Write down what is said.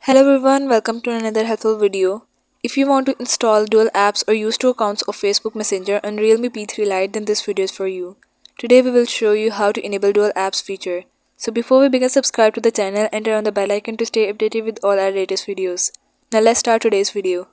Hello everyone, welcome to another helpful video. If you want to install dual apps or use two accounts of Facebook Messenger on Realme P3 Lite, then this video is for you. Today we will show you how to enable dual apps feature. So before we begin, subscribe to the channel and turn on the bell icon to stay updated with all our latest videos. Now let's start today's video.